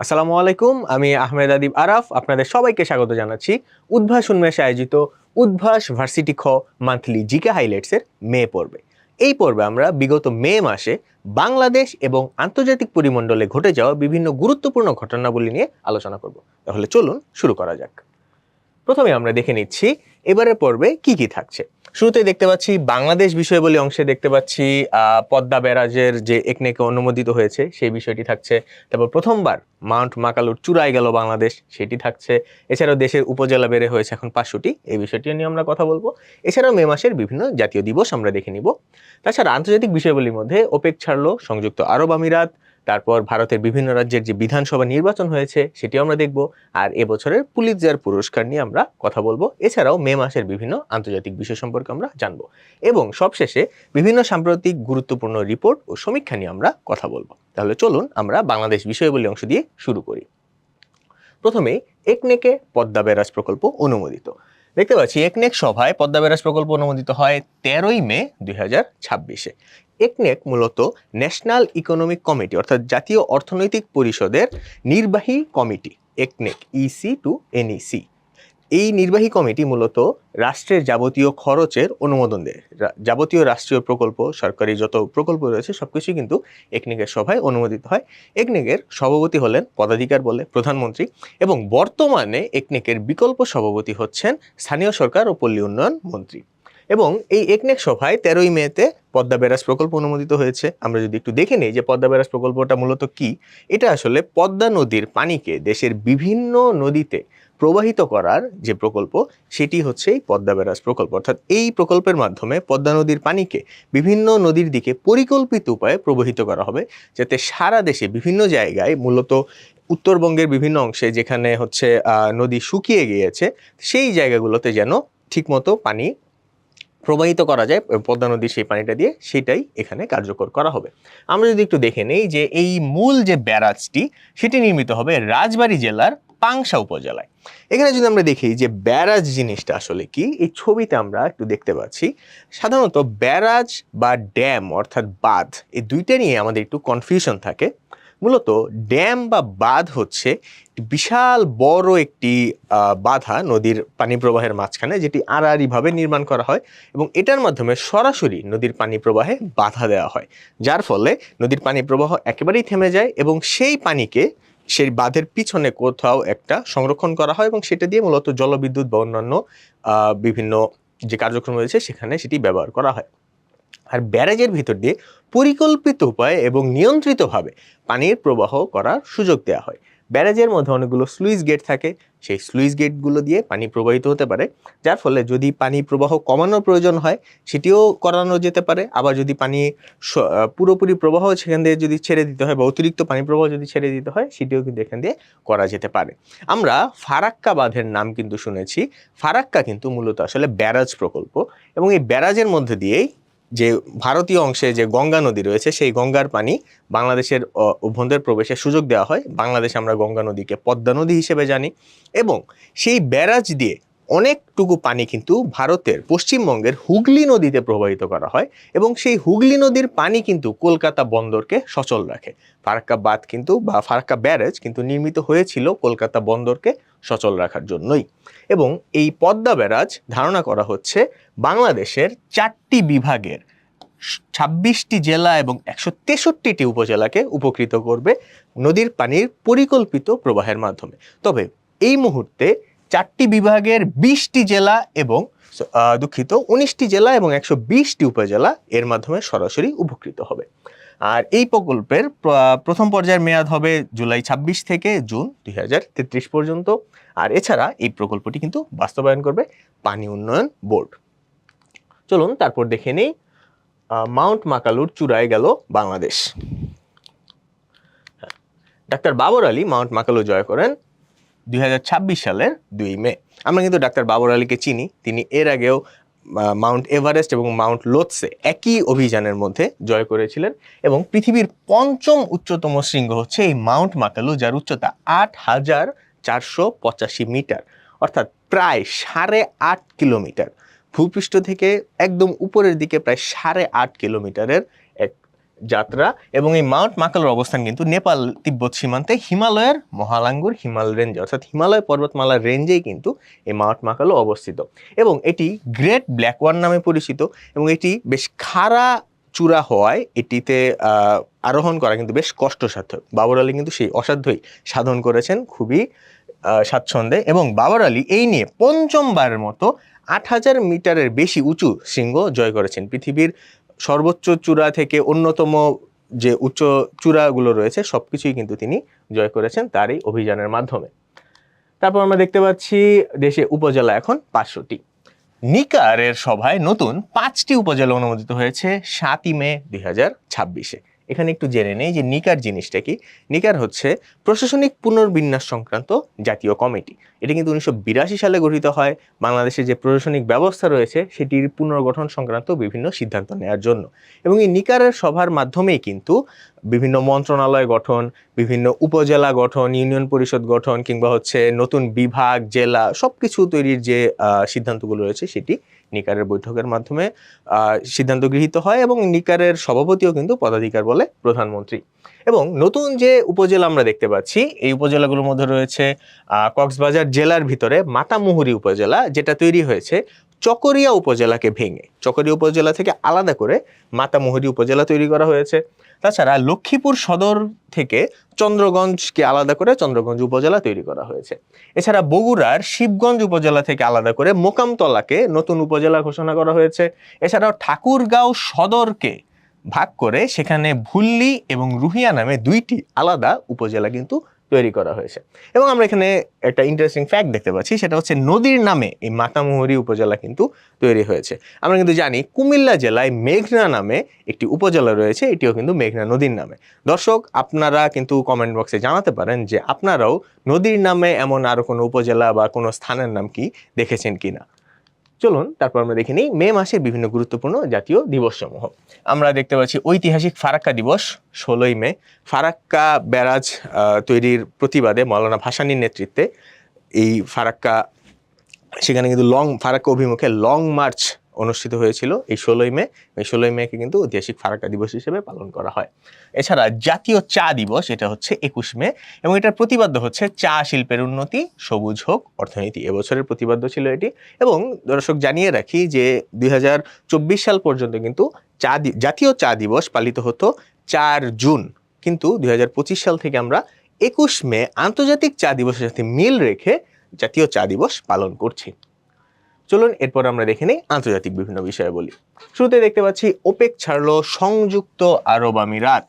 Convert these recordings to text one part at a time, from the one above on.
আসসালামু আলাইকুম, আমি আহমেদ আদিব আরাফ আপনাদের সবাইকে স্বাগত জানাচ্ছি উদ্ভাস উন্মেষে আয়োজিত উদ্ভাস ভার্সিটি খ মান্থলি জিকে হাইলাইটসের মে পর্বে। এই পর্বে আমরা বিগত মে মাসে বাংলাদেশ এবং আন্তর্জাতিক পরিমণ্ডলে ঘটে যাওয়া বিভিন্ন গুরুত্বপূর্ণ ঘটনাবলী নিয়ে আলোচনা করব। তাহলে চলুন শুরু করা যাক। প্রথমে আমরা দেখে নিচ্ছি এবারের পর্বে কি কি থাকছে। শুরুতেই দেখতে পাচ্ছি বাংলাদেশ বিষয়াবলী অংশে দেখতে পাচ্ছি পদ্মা ব্যারাজের যে একনেকে অনুমোদিত হয়েছে সেই বিষয়টি থাকছে। তারপর প্রথমবার মাউন্ট মাকালুর চূড়ায় গেল বাংলাদেশ, সেটি থাকছে। এছাড়াও দেশের উপজেলা বেড়ে হয়েছে এখন 500টি, এই বিষয়টি নিয়ে আমরা কথা বলবো। এছাড়াও মে মাসের বিভিন্ন জাতীয় দিবস আমরা দেখে নিব। তাছাড়া আন্তর্জাতিক বিষয়াবলীর মধ্যে ওপেক ছাড়লো সংযুক্ত আরব আমিরাত, তারপর ভারতের বিভিন্ন রাজ্যের যে বিধানসভা নির্বাচন হয়েছে সেটিও আমরা দেখব, আর এবছরের পুলিৎজার পুরস্কার নিয়ে আমরা কথা বলবো। এছাড়াও মে মাসের বিভিন্ন আন্তর্জাতিক বিষয় সম্পর্কে আমরা জানবো এবং সবশেষে বিভিন্ন সাম্প্রতিক গুরুত্বপূর্ণ রিপোর্ট ও সমীক্ষা নিয়ে আমরা কথা বলবো। তাহলে চলুন আমরা বাংলাদেশ বিষয়াবলী অংশ দিয়ে শুরু করি। প্রথমেই একনেকে পদ্মা ব্যারাজ প্রকল্প অনুমোদিত। দেখতে পাচ্ছি একনেক সভায় পদ্মা ব্যারাজ প্রকল্প অনুমোদিত হয় 13ই মে 2026-এ। একনেক মূলত ন্যাশনাল ইকোনমিক কমিটি অর্থাৎ জাতীয় অর্থনৈতিক পরিষদের নির্বাহী কমিটি, একনেক ইসি টু এনইসি। এই নির্বাহী কমিটি মূলত রাষ্ট্রের যাবতীয় খরচের অনুমোদন দেয়। যাবতীয় রাষ্ট্রীয় প্রকল্প, সরকারি যত প্রকল্প রয়েছে সবকিছুই কিন্তু একনেকের সভায় অনুমোদিত হয়। একনেকের সভাপতি হলেন পদাধিকার বলে প্রধানমন্ত্রী এবং বর্তমানে একনেকের বিকল্প সভাপতি হচ্ছেন স্থানীয় সরকার ও পল্লী উন্নয়ন মন্ত্রী। এবং এই একনেক সভায় 13ই মেতে পদ্মা ব্যারাজ প্রকল্প অনুমোদিত হয়েছে। আমরা যদি একটু দেখে নিই যে পদ্মা ব্যারাজ প্রকল্পটা মূলত কি, এটা আসলে পদ্মা নদীর পানিকে দেশের বিভিন্ন নদীতে প্রবাহিত করার যে প্রকল্প সেটি হচ্ছে এই পদ্মা ব্যারাজ প্রকল্প। অর্থাৎ এই প্রকল্পের মাধ্যমে পদ্মা নদীর পানিকে বিভিন্ন নদীর দিকে পরিকল্পিত উপায়ে প্রবাহিত করা হবে, যাতে সারা দেশে বিভিন্ন জায়গায়, মূলত উত্তরবঙ্গের বিভিন্ন অংশে যেখানে হচ্ছে নদী শুকিয়ে গিয়েছে সেই জায়গাগুলোতে যেন ঠিকমতো পানি প্রবাহিত করা যায় পদ্মা নদীর সেই পানিটা দিয়ে, সেটাই এখানে কার্যকর করা হবে। আমরা যদি একটু দেখে নেই যে এই মূল যে ব্যারাজটি সেটি নির্মিত হবে রাজবাড়ী জেলার পাংশা উপজেলায়। এখানে যদি আমরা দেখি যে ব্যারাজ জিনিসটা আসলে কি, এই ছবিতে আমরা একটু দেখতে পাচ্ছি। সাধারণত ব্যারাজ বা ড্যাম অর্থাৎ বাঁধ, এই দুইটা নিয়ে আমাদের একটু কনফিউশন থাকে। মূলত ড্যাম বা বাঁধ হচ্ছে বিশাল বড় একটি বাধা নদীর পানি প্রবাহের মাঝখানে, যেটি আড়াআড়িভাবে নির্মাণ করা হয় এবং এটার মাধ্যমে সরাসরি নদীর পানি প্রবাহে বাধা দেওয়া হয়, যার ফলে নদীর পানি প্রবাহ একেবারেই থেমে যায় এবং সেই পানিকে সেই বাঁধের পিছনে কোথাও একটা সংরক্ষণ করা হয় এবং সেটা দিয়ে মূলত জলবিদ্যুৎ বা অন্যান্য বিভিন্ন যে কার্যক্রম রয়েছে সেখানে সেটি ব্যবহার করা হয়। আর ব্যারাজের ভিতর দিয়ে পরিকল্পিত উপায়ে এবং নিয়ন্ত্রিতভাবে পানির প্রবাহ করার সুযোগ দেওয়া হয়। ব্যারাজের মধ্যে অনেকগুলো স্লুইস গেট থাকে, সেই স্লুইস গেটগুলো দিয়ে পানি প্রবাহিত হতে পারে, যার ফলে যদি পানি প্রবাহ কমানোর প্রয়োজন হয় সেটিও করানো যেতে পারে। আবার যদি পানি পুরোপুরি প্রবাহ সেখান দিয়ে যদি ছেড়ে দিতে হয় বা অতিরিক্ত পানি প্রবাহ যদি ছেড়ে দিতে হয় সেটিও কিন্তু এখান দিয়ে করা যেতে পারে। আমরা ফারাক্কা বাঁধের নাম কিন্তু শুনেছি। ফারাক্কা কিন্তু মূলত আসলে ব্যারাজ প্রকল্প এবং এই ব্যারাজের মধ্যে দিয়েই যে ভারতীয় অংশে যে গঙ্গা নদী রয়েছে সেই গঙ্গার পানি বাংলাদেশের অভ্যন্তরে প্রবেশের সুযোগ দেওয়া হয়। বাংলাদেশে আমরা গঙ্গা নদীকে পদ্মা নদী হিসেবে জানি এবং সেই ব্যারাজ দিয়ে অনেকটুকু পানি কিন্তু ভারতের পশ্চিমবঙ্গের হুগলি নদীতে প্রবাহিত করা হয় এবং সেই হুগলি নদীর পানি কিন্তু কলকাতা বন্দরকে সচল রাখে। ফারাক্কা বাঁধ কিন্তু বা ফারাক্কা ব্যারাজ কিন্তু নির্মিত হয়েছিল কলকাতা বন্দরকে সচল রাখার জন্যই। এবং এই পদ্মা ব্যারাজ ধারণা করা হচ্ছে বাংলাদেশের 4টি বিভাগের 26টি জেলা এবং 163টি উপজেলাকে উপকৃত করবে নদীর পানির পরিকল্পিত প্রবাহের মাধ্যমে। তবে এই মুহূর্তে 4টি বিভাগের 20টি জেলা এবং 19টি জেলা এবং 120টি উপজেলা এর মাধ্যমে সরাসরি উপকৃত হবে। আর এই প্রকল্পের প্রথম পর্যায়ের মেয়াদ হবে জুলাই 26 থেকে জুন 2033 পর্যন্ত। আর এছাড়া এই প্রকল্পটি কিন্তু বাস্তবায়ন করবে পানি উন্নয়ন বোর্ড। চলুন তারপর দেখে নেই মাউন্ট মাকালুর চূড়ায় গেল বাংলাদেশ। ডাক্তার বাবর আলী মাউন্ট মাকালু জয় করেন 2026 সালের 2 মে। আমরা কিন্তু ডাক্তার বাবর আলীকে চিনি, তিনি এর আগেও মাউন্ট এভারেস্ট এবং মাউন্ট লোৎসে একই অভিযানের মধ্যে জয় করেছিলেন এবং পৃথিবীর 5ম উচ্চতম শৃঙ্গ হচ্ছে এই মাউন্ট মাকালু, যার উচ্চতা 8,485 মিটার, অর্থাৎ প্রায় 8.5 কিলোমিটার। ভূপৃষ্ঠ থেকে একদম উপরের দিকে প্রায় 8.5 কিলোমিটারের এক যাত্রা, এবং এই মাউন্ট মাকালুর অবস্থান কিন্তু নেপাল তিব্বত সীমান্তে হিমালয়ের মহালাঙ্গুর হিমাল রেঞ্জ অর্থাৎ হিমালয় পর্বতমালার রেঞ্জেই কিন্তু এই মাউন্ট মাকালু অবস্থিত, এবং এটি গ্রেট ব্ল্যাক ওয়ান নামে পরিচিত, এবং এটি বেশ খাড়া চূড়া হওয়ায় এটিতে আরোহণ করা কিন্তু বেশ কষ্টসাধ্য। বাবর আলী কিন্তু সেই অসাধ্যই সাধন করেছেন খুবই স্বাচ্ছন্দ্যে, এবং বাবর আলী এই নিয়ে পঞ্চমবারের মতো 8,000 মিটারের বেশি উঁচু শৃঙ্গ জয় করেছেন। পৃথিবীর সর্বোচ্চ চূড়া থেকে অন্যতম যে উচ্চ চূড়াগুলো রয়েছে সবকিছুই কিন্তু তিনি জয় করেছেন তার এই অভিযানের মাধ্যমে। তারপর আমরা দেখতে পাচ্ছি দেশে উপজেলা এখন 500টি। নিকারের সভায় নতুন 5টি উপজেলা অনুমোদিত হয়েছে 7ই মে 2026-এ। এখানে একটু জেনে নেই যে নিকার জিনিসটা কি। নিকার হচ্ছে প্রশাসনিক পুনর্বিন্যাস সংক্রান্ত জাতীয় কমিটি। এটি কিন্তু 1982 সালে গঠিত হয় বাংলাদেশের যে প্রশাসনিক ব্যবস্থা রয়েছে সেটির পুনর্গঠন সংক্রান্ত বিভিন্ন সিদ্ধান্ত নেওয়ার জন্য, এবং এই নিকারের সভার মাধ্যমেই কিন্তু বিভিন্ন মন্ত্রণালয় গঠন, বিভিন্ন উপজেলা গঠন, ইউনিয়ন পরিষদ গঠন, কিংবা হচ্ছে নতুন বিভাগ, জেলা সবকিছু তৈরির যে সিদ্ধান্তগুলো রয়েছে সেটি নিকারের বৈঠকের মাধ্যমে সিদ্ধান্ত গৃহীত হয়, এবং নিকারের সভাপতিও কিন্তু পদাধিকার বলে প্রধানমন্ত্রী। এবং নতুন যে উপজেলা আমরা দেখতে পাচ্ছি এই উপজেলাগুলোর মধ্যে রয়েছে কক্সবাজার জেলার ভিতরে মাতামুহুরী উপজেলা, যেটা তৈরি হয়েছে চকরিয়া উপজেলাকে ভেঙে। চকরিয়া উপজেলা থেকে আলাদা করে মাতামুহুরী উপজেলা তৈরি করা হয়েছে। তাছাড়া লক্ষ্মীপুর সদর থেকে চন্দ্রগঞ্জকে আলাদা করে চন্দ্রগঞ্জ উপজেলা তৈরি করা হয়েছে। এছাড়া বগুড়ার শিবগঞ্জ উপজেলা থেকে আলাদা করে মোকামতলাকে নতুন উপজেলা ঘোষণা করা হয়েছে। এছাড়াও ঠাকুরগাঁও সদরকে ভাগ করে সেখানে ভুল্লি এবং রুহিয়া নামে 2টি আলাদা উপজেলা কিন্তু তৈরি করা হয়েছে। এবং আমরা এখানে একটা ইন্টারেস্টিং ফ্যাক্ট দেখতে পাচ্ছি, সেটা হচ্ছে নদীর নামে এই মাতামুহুরী উপজেলা কিন্তু তৈরি হয়েছে। আমরা কিন্তু জানি কুমিল্লা জেলায় মেঘনা নামে একটি উপজেলা রয়েছে, এটিও কিন্তু মেঘনা নদীর নামে। দর্শক, আপনারা কিন্তু কমেন্ট বক্সে জানাতে পারেন যে আপনারাও নদীর নামে এমন আরো কোনো উপজেলা বা কোনো স্থানের নাম কি দেখেছেন কিনা। চলুন তারপর আমরা দেখে নিই মে মাসের বিভিন্ন গুরুত্বপূর্ণ জাতীয় দিবস সমূহ। আমরা দেখতে পাচ্ছি ঐতিহাসিক ফারাক্কা দিবস 16ই মে। ফারাক্কা ব্যারাজ তৈরির প্রতিবাদে মৌলানা ভাসানীর নেতৃত্বে এই ফারাক্কা, সেখানে কিন্তু ফারাক্কা অভিমুখে লং মার্চ অনুষ্ঠিত হয়েছিল এই 16ই মে। এই 16ই মেকে কিন্তু ঐতিহাসিক ফারাক্কা দিবস হিসেবে পালন করা হয়। এছাড়া জাতীয় চা দিবস, এটা হচ্ছে 21 মে, এবং এটার প্রতিপাদ্য হচ্ছে চা শিল্পের উন্নতি, সবুজ হোক অর্থনীতি। এবছরের প্রতিপাদ্য ছিল এটি। এবং দর্শক জানিয়ে রাখি যে 2024 সাল পর্যন্ত কিন্তু জাতীয় চা দিবস পালিত হতো 4 জুন, কিন্তু 2025 সাল থেকে আমরা 21 মে আন্তর্জাতিক চা দিবসের সাথে মিল রেখে জাতীয় চা দিবস পালন করছি। চলুন এরপর আমরা দেখে নিই আন্তর্জাতিক বিভিন্ন বিষয়ে বলি। শুরুতে দেখতে পাচ্ছি ওপেক ছাড়লো সংযুক্ত আরব আমিরাত।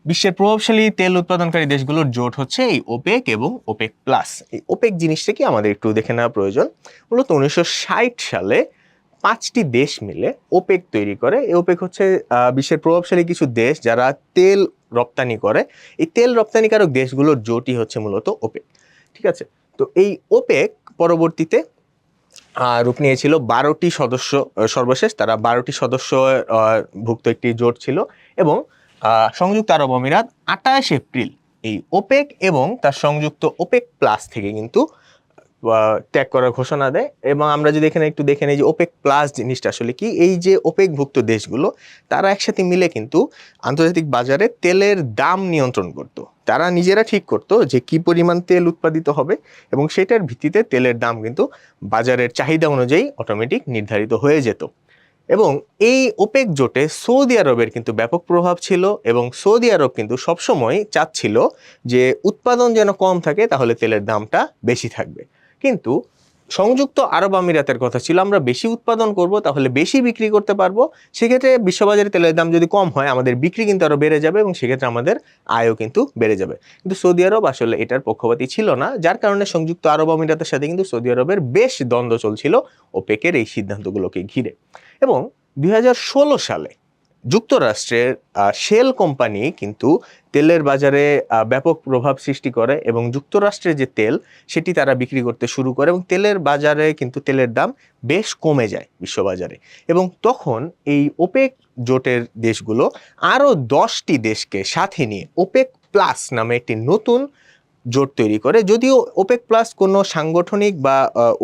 বিশ্বের প্রভাবশালী তেল উৎপাদনকারী দেশগুলোর জোট হচ্ছে এই ওপেক এবং ওপেক প্লাস। এই ওপেক জিনিসটা কি আমাদের একটু দেখে নেওয়া প্রয়োজন। মূলত 1960 সালে 5টি দেশ মিলে ওপেক তৈরি করে। এই ওপেক হচ্ছে বিশ্বের প্রভাবশালী কিছু দেশ যারা তেল রপ্তানি করে। এই তেল রপ্তানিকারক দেশগুলোর জোটই হচ্ছে মূলত ওপেক। ঠিক আছে, তো এই ওপেক পরবর্তীতে রূপ নিয়েছিল 12টি সদস্য, সর্বশেষ তারা 12টি সদস্য ভুক্ত একটি জোট ছিল। এবং সংযুক্ত আরব আমিরাত 28 এপ্রিল এই ওপেক এবং তার সংযুক্ত ওপেক প্লাস থেকে কিন্তু ত্যাগ করার ঘোষণা দেয়। এবং আমরা যদি এখানে একটু দেখে নিই যে ওপেক প্লাস জিনিসটা আসলে কি, এই যে ওপেকভুক্ত দেশগুলো তারা একসাথে মিলে কিন্তু আন্তর্জাতিক বাজারে তেলের দাম নিয়ন্ত্রণ করত। তারা নিজেরা ঠিক করতো যে কি পরিমাণ তেল উৎপাদিত হবে, এবং সেটার ভিত্তিতে তেলের দাম কিন্তু বাজারের চাহিদা অনুযায়ী অটোমেটিক নির্ধারিত হয়ে যেত। এবং এই ওপেক জোটে সৌদি আরবের কিন্তু ব্যাপক প্রভাব ছিল, এবং সৌদি আরব কিন্তু সবসময় চাচ্ছিল যে উৎপাদন যেন কম থাকে, তাহলে তেলের দামটা বেশি থাকবে। কিন্তু সংযুক্ত আরব আমিরাতের কথা ছিল আমরা বেশি উৎপাদন করব, তাহলে বেশি বিক্রি করতে পারবো। সেক্ষেত্রে বিশ্ববাজারে তেলের দাম যদি কম হয় আমাদের বিক্রি কিন্তু আরো বেড়ে যাবে, এবং সেক্ষেত্রে আমাদের আয়ও কিন্তু বেড়ে যাবে। কিন্তু সৌদি আরব আসলে এটার পক্ষপাতী ছিল না, যার কারণে সংযুক্ত আরব আমিরাতের সাথে কিন্তু সৌদি আরবের বেশ দ্বন্দ্ব চলছিল ওপেকের এই সিদ্ধান্তগুলোকে ঘিরে। এবং 2016 সালে যুক্তরাষ্ট্রের শেল কোম্পানি কিন্তু তেলের বাজারে ব্যাপক প্রভাব সৃষ্টি করে, এবং যুক্তরাষ্ট্রের যে তেল সেটি তারা বিক্রি করতে শুরু করে, এবং তেলের বাজারে কিন্তু তেলের দাম বেশ কমে যায় বিশ্ববাজারে। এবং তখন এই ওপেক জোটের দেশগুলো আরও 10টি দেশকে সাথে নিয়ে ওপেক প্লাস নামে একটি নতুন জোট তৈরি করে। যদিও ওপেক প্লাস কোনো সাংগঠনিক বা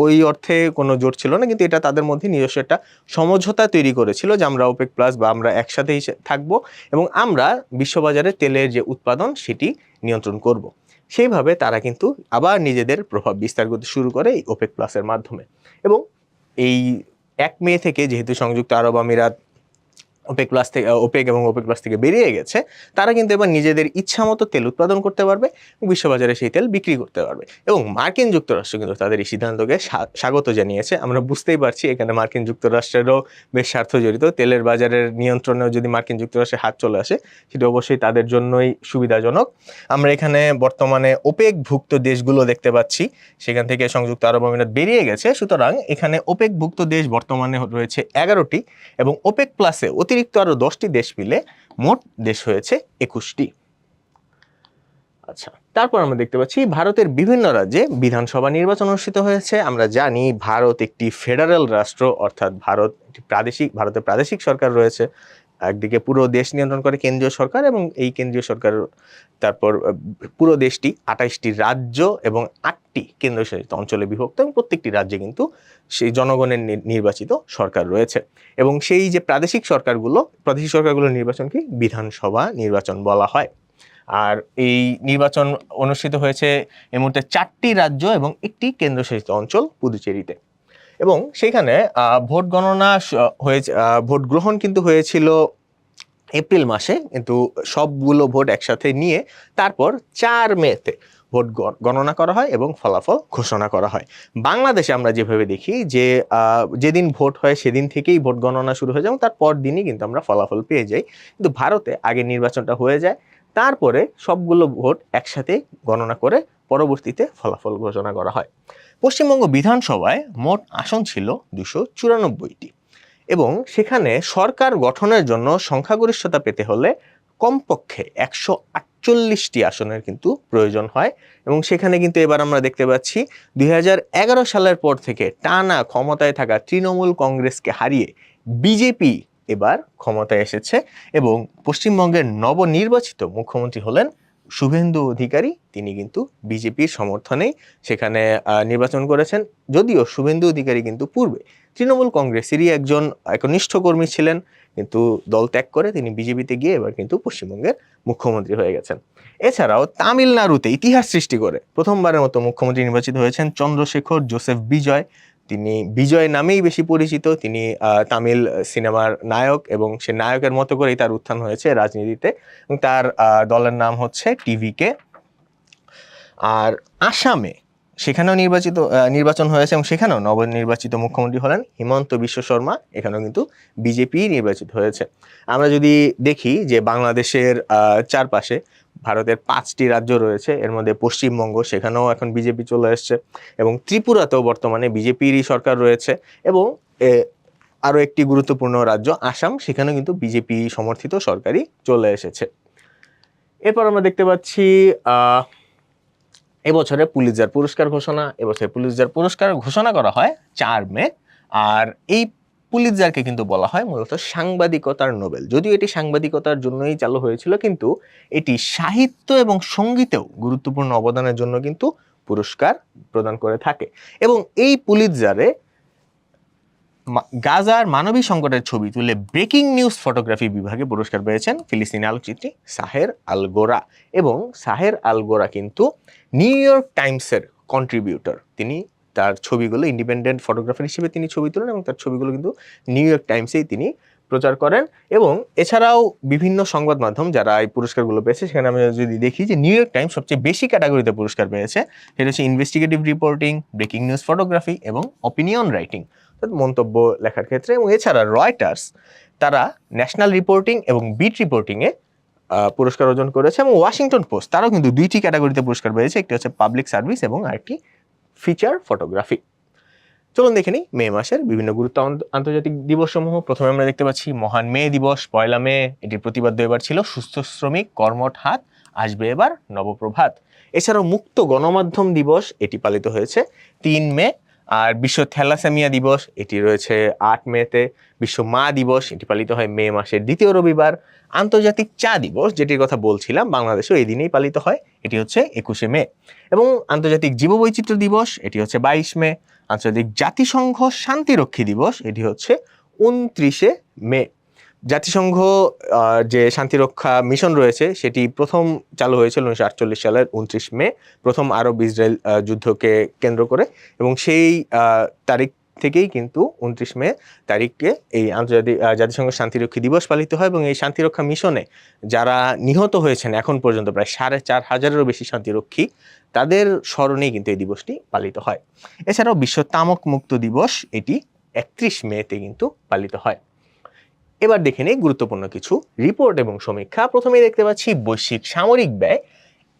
ওই অর্থে কোনো জোট ছিল না, কিন্তু এটা তাদের মধ্যে নিজস্ব একটা সমঝোতা তৈরি করেছিল যে আমরা ওপেক প্লাস বা আমরা একসাথেই থাকবো এবং আমরা বিশ্ববাজারে তেলের যে উৎপাদন সেটি নিয়ন্ত্রণ করব। সেইভাবে তারা কিন্তু আবার নিজেদের প্রভাব বিস্তার করতে শুরু করে এই ওপেক প্লাসের মাধ্যমে। এবং এই 1 মে থেকে যেহেতু সংযুক্ত আরব আমিরাত ওপেক প্লাস থেকে ওপেক এবং ওপেক প্লাস থেকে বেরিয়ে গেছে, তারা কিন্তু এবার নিজেদের ইচ্ছা মতো তেল উৎপাদন করতে পারবে এবং বিশ্ববাজারে সেই তেল বিক্রি করতে পারবে। এবং মার্কিন যুক্তরাষ্ট্র কিন্তু তাদের এই সিদ্ধান্তকে স্বাগত জানিয়েছে। আমরা বুঝতেই পারছি এখানে মার্কিন যুক্তরাষ্ট্রেরও বেশ স্বার্থ জড়িত। তেলের বাজারের নিয়ন্ত্রণেও যদি মার্কিন যুক্তরাষ্ট্রের হাত চলে আসে, সেটা অবশ্যই তাদের জন্যই সুবিধাজনক। আমরা এখানে বর্তমানে ওপেক ভুক্ত দেশগুলো দেখতে পাচ্ছি, সেখান থেকে সংযুক্ত আরব আমিরাত বেরিয়ে গেছে। সুতরাং এখানে ওপেক ভুক্ত দেশ বর্তমানে রয়েছে 11টি এবং ওপেক প্লাসে অতিরিক্ত আরো 10টি দেশ মিলে মোট দেশ হয়েছে 21টি। আচ্ছা, তারপর আমরা দেখতে পাচ্ছি ভারতের বিভিন্ন রাজ্যে বিধানসভা নির্বাচন অনুষ্ঠিত হয়েছে। আমরা জানি ভারত একটি ফেডারেল রাষ্ট্র, অর্থাৎ ভারতের প্রাদেশিক সরকার রয়েছে। একদিকে পুরো দেশ নিয়ন্ত্রণ করে কেন্দ্রীয় সরকার এবং এই কেন্দ্রীয় সরকার তারপর পুরো দেশটি 28টি রাজ্য এবং 8টি কেন্দ্রশাসিত অঞ্চলে বিভক্ত এবং প্রত্যেকটি রাজ্যে কিন্তু সেই জনগণের নির্বাচিত সরকার রয়েছে। এবং সেই যে প্রাদেশিক সরকারগুলোর নির্বাচনকে বিধানসভা নির্বাচন বলা হয়। আর এই নির্বাচন অনুষ্ঠিত হয়েছে এই মুহূর্তে 4টি রাজ্য এবং একটি কেন্দ্রশাসিত অঞ্চল পুদুচেরিতে। এবং সেখানে ভোট গণনা হয়েছে, ভোট গ্রহণ কিন্তু হয়েছিল এপ্রিল মাসে, কিন্তু সবগুলো ভোট একসাথে নিয়ে তারপর 4 মেতে ভোট গণনা করা হয় এবং ফলাফল ঘোষণা করা হয়। বাংলাদেশে আমরা যেভাবে দেখি যে যেদিন ভোট হয় সেদিন থেকেই ভোট গণনা শুরু হয়ে যায় এবং তারপর দিনই কিন্তু আমরা ফলাফল পেয়ে যাই। কিন্তু ভারতে আগে নির্বাচনটা হয়ে যায়, তারপরে সবগুলো ভোট একসাথে গণনা করে পরবর্তীতে ফলাফল ঘোষণা করা হয়। পশ্চিমবঙ্গ বিধানসভায় মোট আসন ছিল 294টি এবং সেখানে সরকার গঠনের জন্য সংখ্যাগরিষ্ঠতা পেতে হলে কমপক্ষে 148টি আসনের কিন্তু প্রয়োজন হয়। এবং সেখানে কিন্তু এবার আমরা দেখতে পাচ্ছি 2011 সালের পর থেকে টানা ক্ষমতায় থাকা তৃণমূল কংগ্রেসকে হারিয়ে বিজেপি এবার ক্ষমতায় এসেছে এবং পশ্চিমবঙ্গের নবনির্বাচিত মুখ্যমন্ত্রী হলেন শুভেন্দু অধিকারী। তিনি কিন্তু বিজেপির সমর্থনেই সেখানে নির্বাচন করেছেন। যদিও শুভেন্দু অধিকারী কিন্তু পূর্বে তৃণমূল কংগ্রেসেরই একজন একনিষ্ঠ কর্মী ছিলেন, কিন্তু দল ত্যাগ করে তিনি বিজেপিতে গিয়ে এবার কিন্তু পশ্চিমবঙ্গের মুখ্যমন্ত্রী হয়ে গেছেন। এছাড়াও তামিলনাড়ুতে ইতিহাস সৃষ্টি করে প্রথমবারের মতো মুখ্যমন্ত্রী নির্বাচিত হয়েছেন চন্দ্রশেখর জোসেফ বিজয়। তিনি বিজয় নামেই বেশি পরিচিত। তিনি তামিল সিনেমার নায়ক এবং সে নায়কের মতো করেই তার উত্থান হয়েছে রাজনীতিতে এবং তার দলের নাম হচ্ছে টিভিকে। আর আসামে সেখানেও নির্বাচন হয়েছে এবং সেখানেও নবনির্বাচিত মুখ্যমন্ত্রী হলেন হিমন্ত বিশ্ব শর্মা। এখানেও কিন্তু বিজেপি নির্বাচিত হয়েছে। আমরা যদি দেখি যে বাংলাদেশের চারপাশে ভারতের 5টি রাজ্য রয়েছে, এর মধ্যে পশ্চিমবঙ্গ, সেখানেও এখন বিজেপি চলে এসছে এবং ত্রিপুরাতেও বর্তমানে বিজেপিরই সরকার রয়েছে এবং আরও একটি গুরুত্বপূর্ণ রাজ্য আসাম, সেখানেও কিন্তু বিজেপি সমর্থিত সরকারই চলে এসেছে। এরপর আমরা দেখতে পাচ্ছি এবছরে পুলিৎজার পুরস্কার ঘোষণা করা হয় 4 মে। আর এই পুলিৎজারকে কিন্তু বলা হয় মূলত সাংবাদিকতার নোবেল। যদিও এটি সাংবাদিকতার জন্যই চালু হয়েছিল, কিন্তু এটি সাহিত্য এবং সঙ্গীতেও গুরুত্বপূর্ণ অবদানের জন্য কিন্তু পুরস্কার প্রদান করে থাকে। এবং এই পুলিৎজারে গাজার মানবিক সংকটের ছবি তুলে ব্রেকিং নিউজ ফটোগ্রাফি বিভাগে পুরস্কার পেয়েছেন ফিলিস্তিনি আলোকচিত্রী সাহের আল গোরা। এবং সাহের আল গোরা কিন্তু নিউ ইয়র্ক টাইমসের কন্ট্রিবিউটর। তিনি তার ছবিগুলো ইন্ডিপেন্ডেন্ট ফটোগ্রাফার হিসেবে তিনি ছবি তোলেন এবং তার ছবিগুলো কিন্তু নিউ ইয়র্ক টাইমসেই তিনি প্রচার করেন। এবং এছাড়াও বিভিন্ন সংবাদ মাধ্যম যারা এই পুরস্কারগুলো পেয়েছে, সেখানে আমি যদি দেখি যে নিউ ইয়র্ক টাইমস সবচেয়ে বেশি ক্যাটাগরিতে পুরস্কার পেয়েছে, সেটা হচ্ছে investigative reporting, breaking news photography এবং অপিনিয়ন রাইটিং, মন্তব্য লেখার ক্ষেত্রে। এবং এছাড়া রয়টার্স তারা ন্যাশনাল রিপোর্টিং এবং বিট রিপোর্টিংয়ে পুরস্কার অর্জন করেছে এবং ওয়াশিংটন পোস্ট তারাও কিন্তু 2টি ক্যাটাগরিতে পুরস্কার পেয়েছে, একটি হচ্ছে পাবলিক সার্ভিস এবং আরেকটি ফিচার ফটোগ্রাফি। চলুন দেখে নিই মে মাসের বিভিন্ন আন্তর্জাতিক দিবসসমূহ। প্রথমে আমরা দেখতে পাচ্ছি মহান মে দিবস 1 মে। এটির প্রতিপাদ্য এবার ছিল সুস্থ শ্রমিক কর্মঠ হাত, আসবে এবার নবপ্রভাত। এছাড়াও মুক্ত গণমাধ্যম দিবস, এটি পালিত হয়েছে 3 মে। আর বিশ্ব থ্যালাসেমিয়া দিবস, এটি রয়েছে 8 মেতে। বিশ্ব মা দিবস, এটি পালিত হয় মে মাসের দ্বিতীয় রবিবার। আন্তর্জাতিক চা দিবস, যেটির কথা বলছিলাম, বাংলাদেশেও এই দিনেই পালিত হয়, এটি হচ্ছে 21শে মে। এবং আন্তর্জাতিক জীববৈচিত্র্য দিবস এটি হচ্ছে 22 মে। আন্তর্জাতিক জাতিসংঘ শান্তিরক্ষী দিবস এটি হচ্ছে 29শে মে। জাতিসংঘ যে শান্তিরক্ষা মিশন রয়েছে সেটি প্রথম চালু হয়েছিল 1948 সালের 29 মে, প্রথম আরব ইসরায়েল যুদ্ধকে কেন্দ্র করে, এবং সেই তারিখ থেকেই কিন্তু 29 মে তারিখকে এই আন্তর্জাতিক জাতিসংঘ শান্তিরক্ষী দিবস পালিত হয়। এবং এই শান্তিরক্ষা মিশনে যারা নিহত হয়েছেন এখন পর্যন্ত প্রায় 4,500-এরও বেশি শান্তিরক্ষী, তাদের স্মরণেই কিন্তু এই দিবসটি পালিত হয়। এছাড়াও বিশ্ব তামাক মুক্ত দিবস এটি 31 মেতে কিন্তু পালিত হয়। এবার দেখে নিই গুরুত্বপূর্ণ কিছু রিপোর্ট এবং সমীক্ষা। প্রথমেই দেখতে পাচ্ছি বৈশ্বিক সামরিক ব্যয়।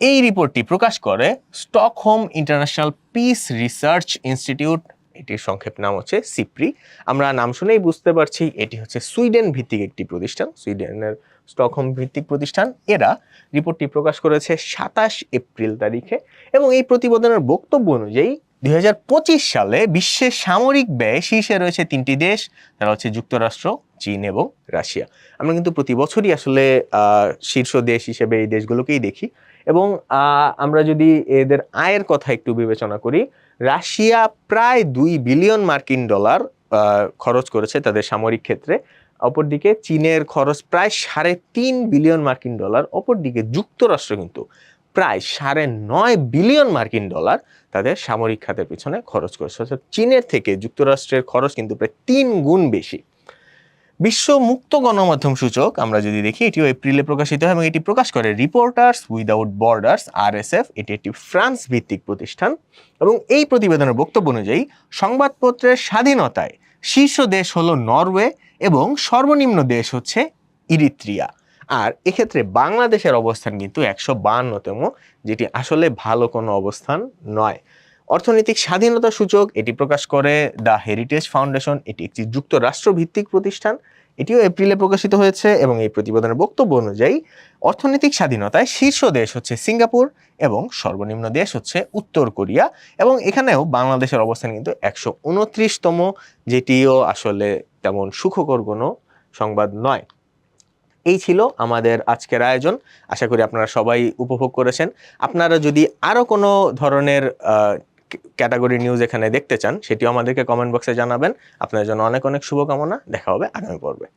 এই রিপোর্টটি প্রকাশ করে Stockholm international piece research institute, এটির সংক্ষেপ নাম হচ্ছে সিপ্রি। আমরা নাম শুনেই বুঝতে পারছি এটি হচ্ছে সুইডেন ভিত্তিক একটি প্রতিষ্ঠান, সুইডেনের স্টকহোম ভিত্তিক প্রতিষ্ঠান। এরা রিপোর্টটি প্রকাশ করেছে 27 এপ্রিল তারিখে, এবং এই প্রতিবেদনের বক্তব্য অনুযায়ী 2025 সালে বিশ্বের সামরিক ব্যয় শীর্ষে রয়েছে 3টি দেশ, তারা হচ্ছে যুক্তরাষ্ট্র, চীন এবং রাশিয়া। আমরা কিন্তু প্রতি বছরই আসলে শীর্ষ দেশ হিসেবে এই দেশগুলোকেই দেখি। এবং আমরা যদি এদের আয়ের কথা একটু বিবেচনা করি, রাশিয়া প্রায় 2 বিলিয়ন মার্কিন ডলার খরচ করেছে তাদের সামরিক ক্ষেত্রে। অপরদিকে চীনের খরচ প্রায় 3.5 বিলিয়ন মার্কিন ডলার। অপরদিকে যুক্তরাষ্ট্র কিন্তু প্রায় 9.5 বিলিয়ন মার্কিন ডলার তাদের সামরিক খাতের পিছনে খরচ করেছে। অর্থাৎ চীনের থেকে যুক্তরাষ্ট্রের খরচ কিন্তু প্রায় 3 গুণ বেশি। বিশ্ব মুক্ত গণমাধ্যম সূচক আমরা যদি দেখি, এটিও এপ্রিলে প্রকাশিত হয় এবং এটি প্রকাশ করে রিপোর্টার্স উইদাউট বর্ডার্স, RSF। এটি একটি ফ্রান্স ভিত্তিক প্রতিষ্ঠান, এবং এই প্রতিবেদনের বক্তব্য অনুযায়ী সংবাদপত্রের স্বাধীনতায় শীর্ষ দেশ হলো নরওয়ে এবং সর্বনিম্ন দেশ হচ্ছে ইরিত্রিয়া। আর এক্ষেত্রে বাংলাদেশের অবস্থান কিন্তু 152তম, যেটি আসলে ভালো কোনো অবস্থান নয়। অর্থনৈতিক স্বাধীনতা সূচক এটি প্রকাশ করে দ্য হেরিটেজ ফাউন্ডেশন, এটি একটি যুক্তরাষ্ট্র ভিত্তিক প্রতিষ্ঠান, এটিও এপ্রিলে প্রকাশিত হয়েছে। এবং এই প্রতিবেদনের বক্তব্য অনুযায়ী অর্থনৈতিক স্বাধীনতায় শীর্ষ দেশ হচ্ছে সিঙ্গাপুর এবং সর্বনিম্ন দেশ হচ্ছে উত্তর কোরিয়া। এবং এখানেও বাংলাদেশের অবস্থান কিন্তু 129তম, যেটিও আসলে তেমন সুখকর কোনো সংবাদ নয়। এই ছিল আমাদের আজকের আয়োজন। আশা করি আপনারা সবাই উপভোগ করেছেন। আপনারা যদি আরও কোনো ধরনের ক্যাটাগরি নিউজ এখানে দেখতে চান, সেটিও আমাদেরকে কমেন্ট বক্সে জানাবেন। আপনাদের জন্য অনেক অনেক শুভকামনা। দেখা হবে আগামী পর্বে।